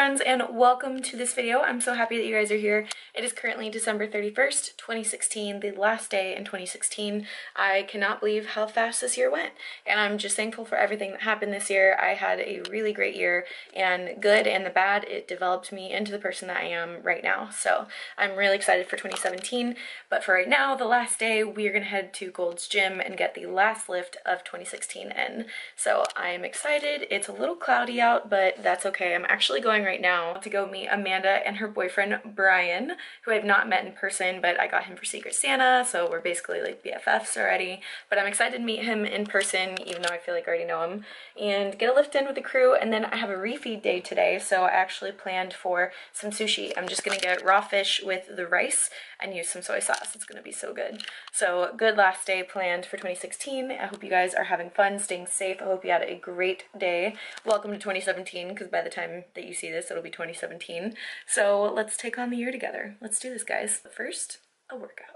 friends, and welcome to this video. I'm so happy that you guys are here. It is currently December 31st, 2016, the last day in 2016. I cannot believe how fast this year went, and I'm just thankful for everything that happened this year. I had a really great year, and good and the bad, it developed me into the person that I am right now. So I'm really excited for 2017, but for right now, the last day, we are going to head to Gold's Gym and get the last lift of 2016 in. So I am excited. It's a little cloudy out, but that's okay. I'm actually going right now to go meet Amanda and her boyfriend Brian, who I've not met in person, but I got him for Secret Santa, so we're basically like BFFs already. But I'm excited to meet him in person, even though I feel like I already know him, and get a lift in with the crew. And then I have a refeed day today, so I actually planned for some sushi. I'm just gonna get raw fish with the rice and use some soy sauce. It's gonna be so good. So good last day planned for 2016. I hope you guys are having fun, staying safe. I hope you had a great day. Welcome to 2017, because by the time that you see this, it'll be 2017. So let's take on the year together. Let's do this, guys. But first, a workout.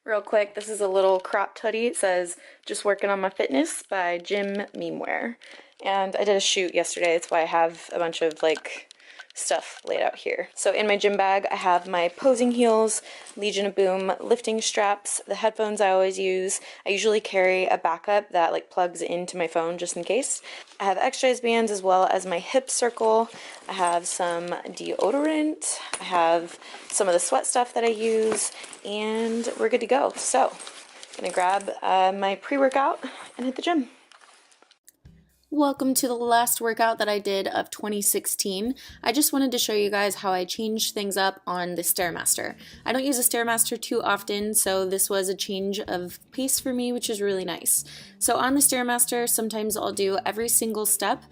Real quick, this is a little cropped hoodie. It says, "Just working on my fitness" by Jim Memeware. And I did a shoot yesterday. That's why I have a bunch of like stuff laid out here. So in my gym bag, I have my posing heels, Legion of Boom lifting straps, the headphones I always use. I usually carry a backup that like plugs into my phone just in case. I have exercise bands as well as my hip circle. I have some deodorant. I have some of the sweat stuff that I use, and we're good to go. So I'm gonna grab my pre-workout and hit the gym. Welcome to the last workout that I did of 2016. I just wanted to show you guys how I changed things up on the Stairmaster. I don't use a Stairmaster too often, so this was a change of pace for me, which is really nice. So on the Stairmaster, sometimes I'll do every single step,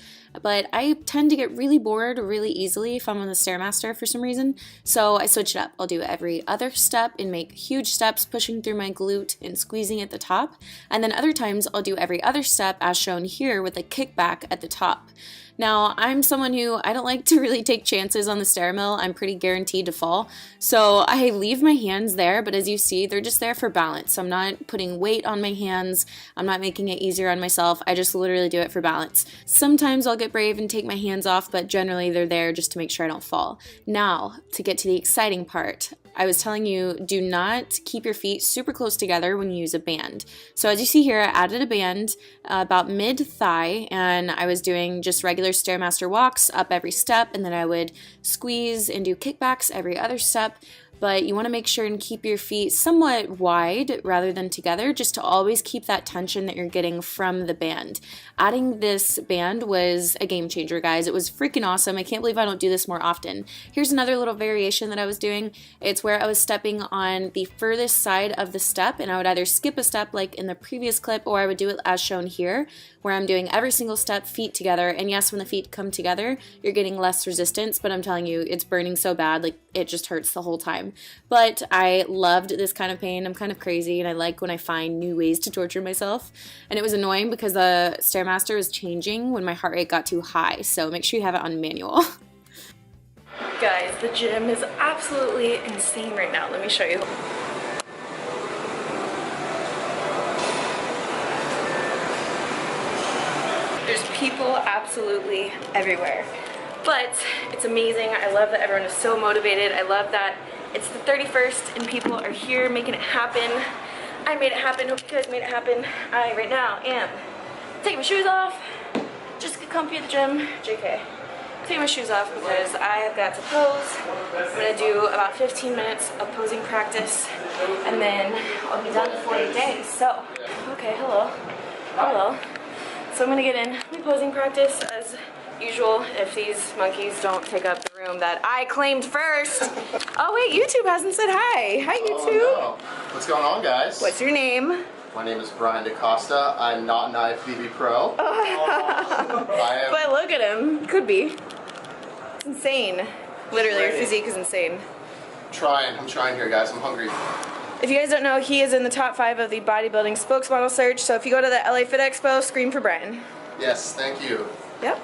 but I tend to get really bored really easily if I'm on the Stairmaster for some reason, so I switch it up. I'll do every other step and make huge steps, pushing through my glute and squeezing at the top, and then other times I'll do every other step as shown here with a kickback at the top. Now, I'm someone who I don't like to really take chances on the stair mill. I'm pretty guaranteed to fall. So I leave my hands there, but as you see, they're just there for balance. I'm not putting weight on my hands. I'm not making it easier on myself. I just literally do it for balance. Sometimes I'll get brave and take my hands off, but generally they're there just to make sure I don't fall. Now, to get to the exciting part. I was telling you, do not keep your feet super close together when you use a band. So as you see here, I added a band about mid-thigh, and I was doing just regular Stairmaster walks up every step, and then I would squeeze and do kickbacks every other step. But you want to make sure and keep your feet somewhat wide rather than together, just to always keep that tension that you're getting from the band. Adding this band was a game changer, guys. It was freaking awesome. I can't believe I don't do this more often. Here's another little variation that I was doing. It's where I was stepping on the furthest side of the step, and I would either skip a step like in the previous clip, or I would do it as shown here, where I'm doing every single step, feet together. And yes, when the feet come together, you're getting less resistance, but I'm telling you, it's burning so bad, like it just hurts the whole time. But I loved this kind of pain. I'm kind of crazy, and I like when I find new ways to torture myself. And it was annoying because the Stairmaster was changing when my heart rate got too high, so make sure you have it on manual. Guys, the gym is absolutely insane right now. Let me show you. There's people absolutely everywhere. But it's amazing. I love that everyone is so motivated. I love that it's the 31st and people are here making it happen. I made it happen. Hope you guys made it happen. I right now am taking my shoes off. Just get comfy at the gym. JK. Taking my shoes off because I have got to pose. I'm gonna do about 15 minutes of posing practice, and then I'll be done for the day. So, okay, hello. Hello. So I'm gonna get in my posing practice as usual, if these monkeys don't take up the room that I claimed first. Oh wait, YouTube hasn't said hi. Hi, YouTube. Oh, no. What's going on, guys? What's your name? My name is Brian DaCosta. I'm not an IFBB pro. But look at him. Could be. It's insane. Literally, your physique is insane. I'm trying here, guys. I'm hungry. If you guys don't know, he is in the top 5 of the bodybuilding spokesmodel search. So if you go to the LA Fit Expo, scream for Brian. Yes, thank you. Yep.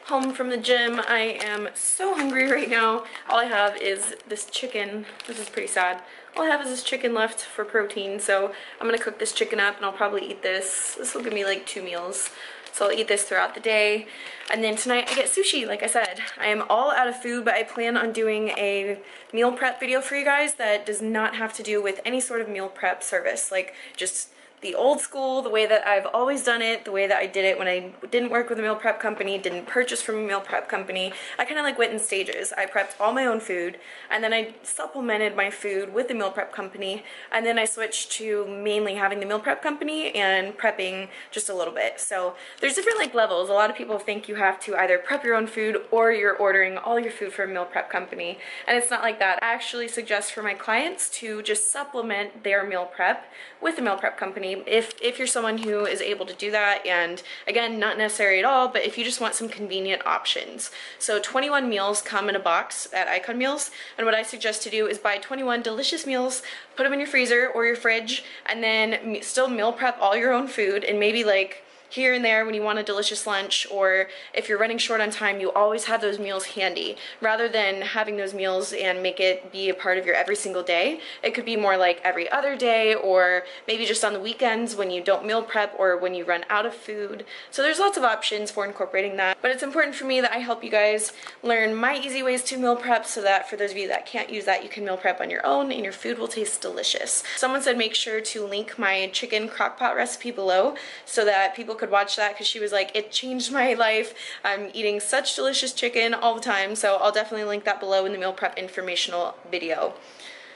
Home from the gym. I am so hungry right now. All I have is this chicken. This is pretty sad. All I have is this chicken left for protein, so I'm gonna cook this chicken up and I'll probably eat this. This will give me like 2 meals. so I'll eat this throughout the day. And then tonight I get sushi, like I said. I am all out of food, but I plan on doing a meal prep video for you guys that does not have to do with any sort of meal prep service, like just the old school, the way that I've always done it, the way that I did it when I didn't work with a meal prep company, didn't purchase from a meal prep company. I kind of like went in stages. I prepped all my own food, and then I supplemented my food with the meal prep company, and then I switched to mainly having the meal prep company and prepping just a little bit. So there's different like levels. A lot of people think you have to either prep your own food or you're ordering all your food from a meal prep company, and it's not like that. I actually suggest for my clients to just supplement their meal prep with a meal prep company if you're someone who is able to do that, and again, not necessary at all, but if you just want some convenient options. So 21 meals come in a box at Icon Meals, and what I suggest to do is buy 21 delicious meals, put them in your freezer or your fridge, and then still meal prep all your own food, and maybe like here and there when you want a delicious lunch, or if you're running short on time, you always have those meals handy. Rather than having those meals and make it be a part of your every single day, it could be more like every other day, or maybe just on the weekends when you don't meal prep or when you run out of food. So there's lots of options for incorporating that, but it's important for me that I help you guys learn my easy ways to meal prep, so that for those of you that can't use that, you can meal prep on your own and your food will taste delicious. Someone said make sure to link my chicken crockpot recipe below so that people could watch that, because she was like, it changed my life. I'm eating such delicious chicken all the time, so I'll definitely link that below in the meal prep informational video.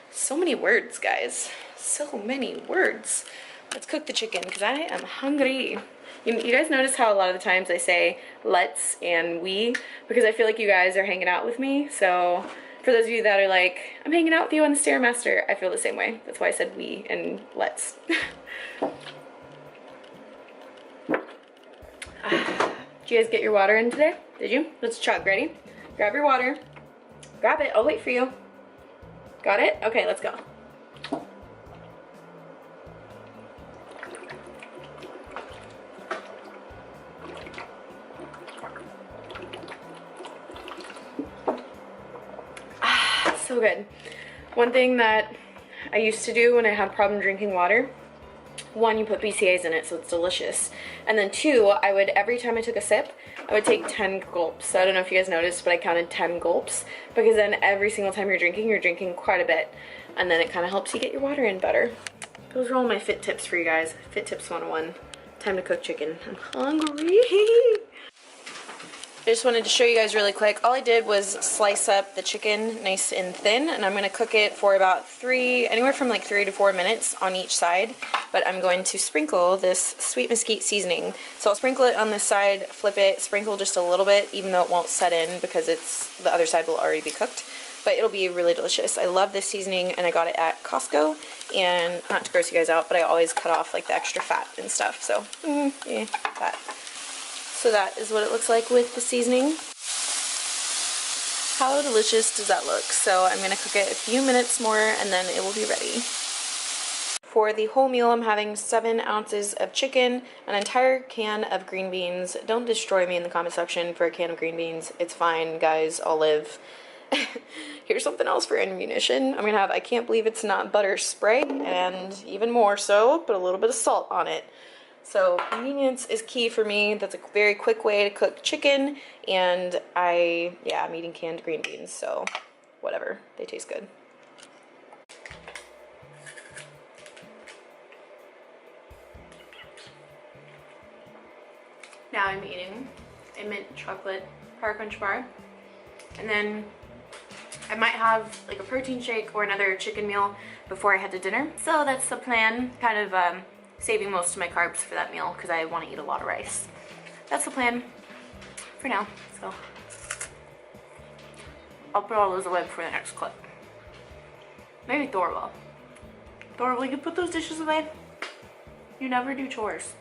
So many words, guys. So many words. Let's cook the chicken because I am hungry. You guys notice how a lot of the times I say let's and we, because I feel like you guys are hanging out with me. So for those of you that are like, I'm hanging out with you on the Stairmaster, I feel the same way. That's why I said we and let's. Did you guys get your water in today? Did you? Let's chug. Ready? Grab your water. Grab it. I'll wait for you. Got it? Okay, let's go. So good. One thing that I used to do when I had a problem drinking water, one, you put BCAAs in it, so it's delicious. And then two, I would, every time I took a sip, I would take 10 gulps. So I don't know if you guys noticed, but I counted 10 gulps, because then every single time you're drinking quite a bit. And then it kind of helps you get your water in better. Those are all my fit tips for you guys. Fit tips 101. Time to cook chicken. I'm hungry. I just wanted to show you guys really quick. All I did was slice up the chicken nice and thin, and I'm going to cook it for about anywhere from like 3 to 4 minutes on each side. But I'm going to sprinkle this sweet mesquite seasoning. So I'll sprinkle it on this side, flip it, sprinkle just a little bit, even though it won't set in because the other side will already be cooked. But it'll be really delicious. I love this seasoning, and I got it at Costco. And not to gross you guys out, but I always cut off like the extra fat and stuff. So, yeah, fat. So that is what it looks like with the seasoning. How delicious does that look? So I'm going to cook it a few minutes more and then it will be ready. For the whole meal, I'm having 7 ounces of chicken, an entire can of green beans. Don't destroy me in the comment section for a can of green beans. It's fine, guys. I'll live. Here's something else for ammunition. I'm going to have, I can't believe it's not butter spray, and even more so, put a little bit of salt on it. So convenience is key for me. That's a very quick way to cook chicken, and I'm eating canned green beans, so whatever, they taste good. Now I'm eating a mint chocolate Power Crunch bar, and then I might have like a protein shake or another chicken meal before I head to dinner. So that's the plan, kind of saving most of my carbs for that meal because I want to eat a lot of rice. That's the plan for now, so I'll put all those away for the next clip. Maybe Thor will. Thor, will you put those dishes away? You never do chores.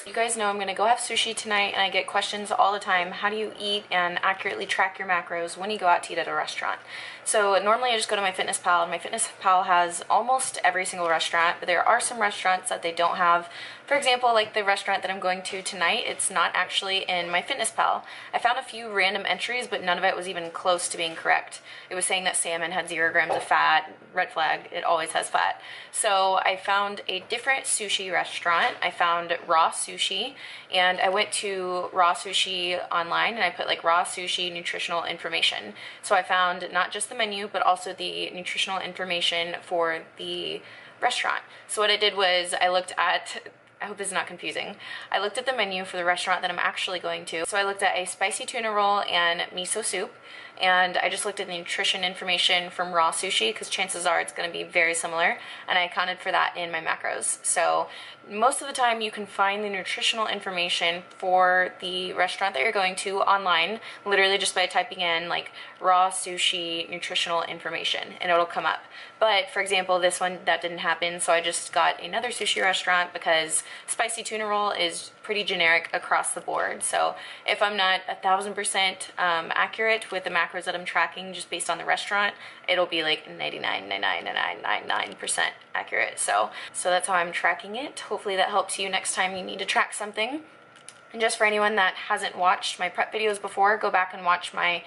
You guys know I'm gonna go have sushi tonight, and I get questions all the time. How do you eat and accurately track your macros when you go out to eat at a restaurant? So normally I just go to MyfitnessPal, and MyFitnessPal has almost every single restaurant, but there are some restaurants that they don't have. For example, like the restaurant that I'm going to tonight, it's not actually in MyFitnessPal. I found a few random entries, but none of it was even close to being correct. It was saying that salmon had 0 grams of fat. Red flag, it always has fat. So I found a different sushi restaurant. I found Raw Sushi. sushi, and I went to raw sushi online and I put like raw sushi nutritional information. So I found not just the menu, but also the nutritional information for the restaurant. So what I did was I looked at, I hope this is not confusing, I looked at the menu for the restaurant that I'm actually going to. So I looked at a spicy tuna roll and miso soup, and I just looked at the nutrition information from raw sushi because chances are it's going to be very similar, and I accounted for that in my macros. So most of the time you can find the nutritional information for the restaurant that you're going to online, literally just by typing in like raw sushi nutritional information, and it'll come up. But for example, this one, that didn't happen, so I just got another sushi restaurant because spicy tuna roll is pretty generic across the board. So if I'm not 1,000% accurate with the macros that I'm tracking just based on the restaurant, it'll be like 99.999999% accurate. So that's how I'm tracking it. Hopefully that helps you next time you need to track something. And just for anyone that hasn't watched my prep videos before, go back and watch my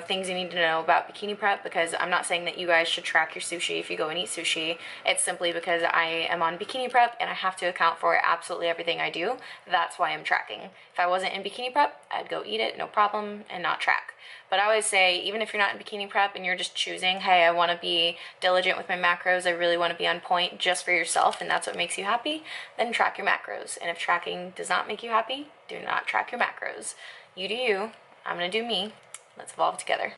things you need to know about bikini prep, because I'm not saying that you guys should track your sushi if you go and eat sushi. It's simply because I am on bikini prep and I have to account for absolutely everything I do. That's why I'm tracking. If I wasn't in bikini prep, I'd go eat it, no problem, and not track. But I always say, even if you're not in bikini prep and you're just choosing, hey, I want to be diligent with my macros, I really want to be on point just for yourself, and that's what makes you happy, then track your macros. And if tracking does not make you happy, do not track your macros. You do you, I'm going to do me. Let's evolve together.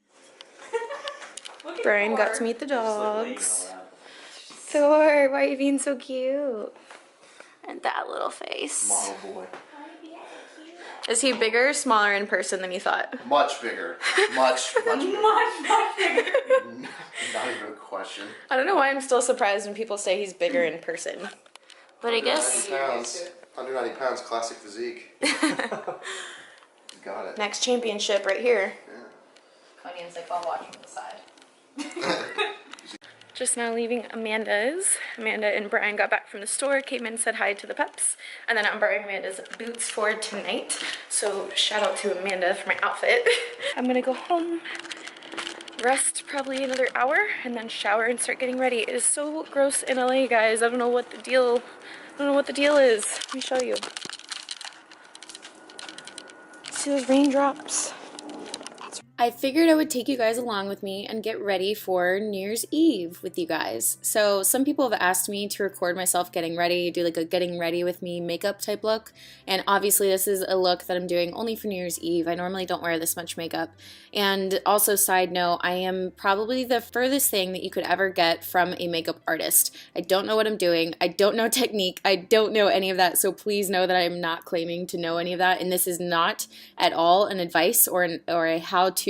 Brian got to meet the dogs. Thor, why are you being so cute? And that little face. Model boy. Is he bigger or smaller in person than you thought? Much bigger. Much bigger. Much bigger. Not even a question. I don't know why I'm still surprised when people say he's bigger in person. But I guess... 90 pounds. 190 pounds, classic physique. Got it. Next championship right here. Conan's like, I'll watch from the side. Just now leaving Amanda's. Amanda and Brian got back from the store, came in, said hi to the pups, and then I'm borrowing Amanda's boots for tonight. So shout out to Amanda for my outfit. I'm gonna go home, rest probably another hour, and then shower and start getting ready. It is so gross in LA, guys. I don't know what the deal is. Let me show you. See those raindrops? I figured I would take you guys along with me and get ready for New Year's Eve with you guys. So some people have asked me to record myself getting ready, do like a getting ready with me makeup type look. And obviously this is a look that I'm doing only for New Year's Eve. I normally don't wear this much makeup. And also, side note, I am probably the furthest thing that you could ever get from a makeup artist. I don't know what I'm doing. I don't know technique. I don't know any of that. So please know that I'm not claiming to know any of that. And this is not at all an advice or a how-to.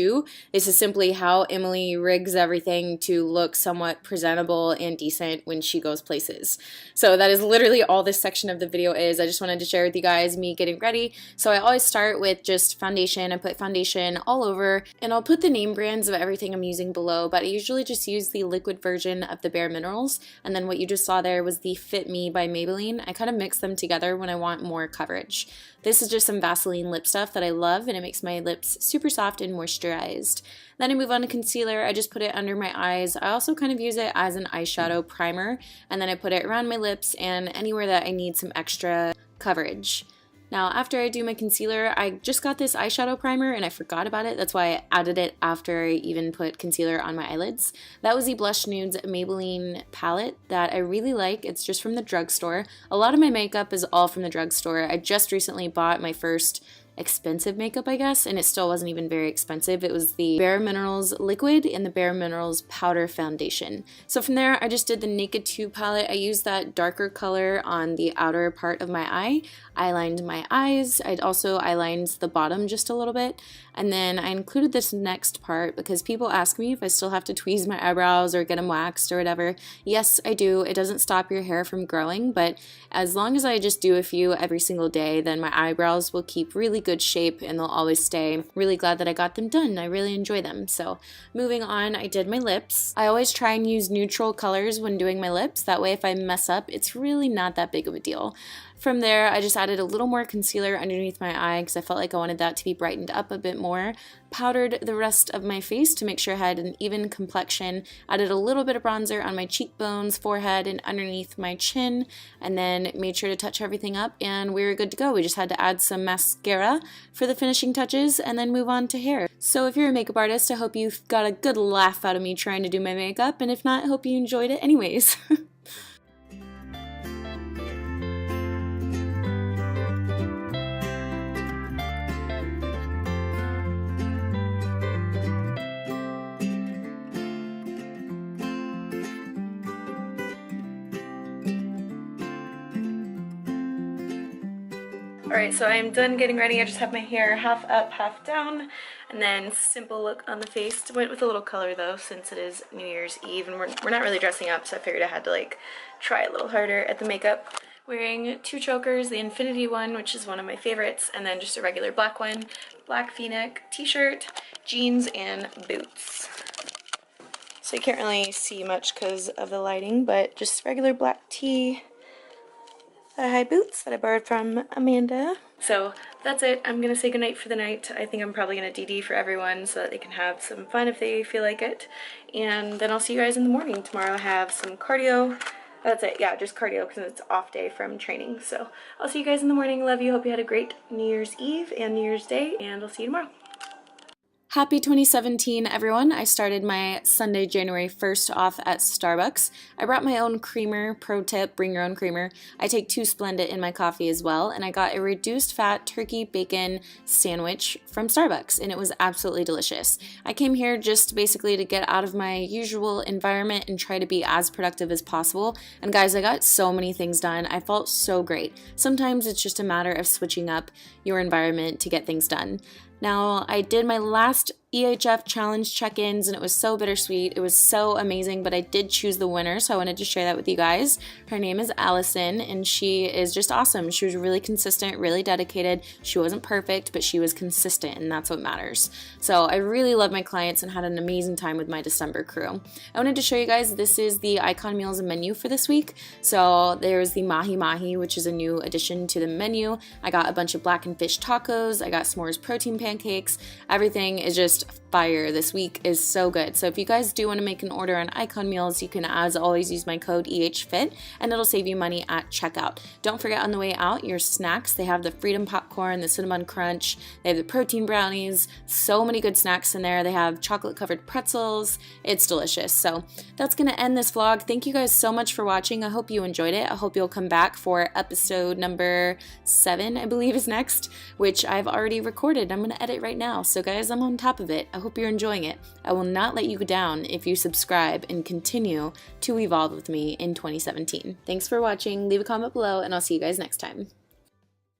This is simply how Emily rigs everything to look somewhat presentable and decent when she goes places. So that is literally all this section of the video is. I just wanted to share with you guys me getting ready. So I always start with just foundation. I put foundation all over, and I'll put the name brands of everything I'm using below, but I usually just use the liquid version of the Bare Minerals, and then what you just saw there was the Fit Me by Maybelline. I kind of mix them together when I want more coverage. This is just some Vaseline lip stuff that I love, and it makes my lips super soft and moisturized. Then I move on to concealer. I just put it under my eyes. I also kind of use it as an eyeshadow primer, and then I put it around my lips and anywhere that I need some extra coverage. Now, after I do my concealer, I just got this eyeshadow primer and I forgot about it. That's why I added it after I even put concealer on my eyelids. That was the Blush Nudes Maybelline palette that I really like. It's just from the drugstore. A lot of my makeup is all from the drugstore. I just recently bought my first expensive makeup, I guess, and it still wasn't even very expensive. It was the Bare Minerals liquid and the Bare Minerals powder foundation. So from there, I just did the Naked 2 palette. I used that darker color on the outer part of my eye. I lined my eyes. I'd also eyelined the bottom just a little bit. And then I included this next part because people ask me if I still have to tweeze my eyebrows or get them waxed or whatever. Yes, I do. It doesn't stop your hair from growing, but as long as I just do a few every single day, then my eyebrows will keep really good shape and they'll always stay. I'm really glad that I got them done. I really enjoy them. So moving on, I did my lips. I always try and use neutral colors when doing my lips. That way if I mess up, it's really not that big of a deal. From there, I just added a little more concealer underneath my eye because I felt like I wanted that to be brightened up a bit more. Powdered the rest of my face to make sure I had an even complexion. Added a little bit of bronzer on my cheekbones, forehead, and underneath my chin, and then made sure to touch everything up, and we were good to go. We just had to add some mascara for the finishing touches and then move on to hair. So if you're a makeup artist, I hope you got a good laugh out of me trying to do my makeup, and if not, I hope you enjoyed it anyways. Alright, so I'm done getting ready. I just have my hair half up, half down, and then simple look on the face. Went with a little color though, since it is New Year's Eve and we're not really dressing up, so I figured I had to like try a little harder at the makeup. Wearing two chokers, the infinity one, which is one of my favorites, and then just a regular black one, black v-neck t-shirt, jeans, and boots. So you can't really see much because of the lighting, but just regular black tee, high boots that I borrowed from Amanda. So that's it. I'm gonna say goodnight for the night. I think I'm probably gonna DD for everyone so that they can have some fun if they feel like it. And then I'll see you guys in the morning. Tomorrow I have some cardio. That's it. Yeah, just cardio because it's off day from training. So I'll see you guys in the morning. Love you. Hope you had a great New Year's Eve and New Year's Day, and I'll see you tomorrow. Happy 2017, everyone. I started my Sunday, January 1st off at Starbucks. I brought my own creamer. Pro tip, bring your own creamer. I take 2 Splendid in my coffee as well, and I got a reduced fat turkey bacon sandwich from Starbucks, and it was absolutely delicious. I came here just basically to get out of my usual environment and try to be as productive as possible, and guys, I got so many things done. I felt so great. Sometimes it's just a matter of switching up your environment to get things done. Now, I did my last EHF challenge check-ins and it was so bittersweet. It was so amazing, but I did choose the winner, so I wanted to share that with you guys. Her name is Allison and she is just awesome. She was really consistent, really dedicated. She wasn't perfect, but she was consistent, and that's what matters. So I really love my clients and had an amazing time with my December crew. I wanted to show you guys, this is the Icon Meals menu for this week. So there's the Mahi Mahi, which is a new addition to the menu. I got a bunch of blackened fish tacos. I got s'mores protein pancakes. Everything is just fire. This week is so good. So if you guys do want to make an order on Icon Meals, you can as always use my code EHFIT and it'll save you money at checkout. Don't forget on the way out your snacks. They have the Freedom Popcorn, the Cinnamon Crunch, they have the protein brownies, so many good snacks in there. They have chocolate covered pretzels. It's delicious. So that's going to end this vlog. Thank you guys so much for watching. I hope you enjoyed it. I hope you'll come back for episode number 7, I believe is next, which I've already recorded. I'm going to edit right now. So guys, I'm on top of it. I hope you're enjoying it. I will not let you down if you subscribe and continue to evolve with me in 2017. Thanks for watching. Leave a comment below and I'll see you guys next time.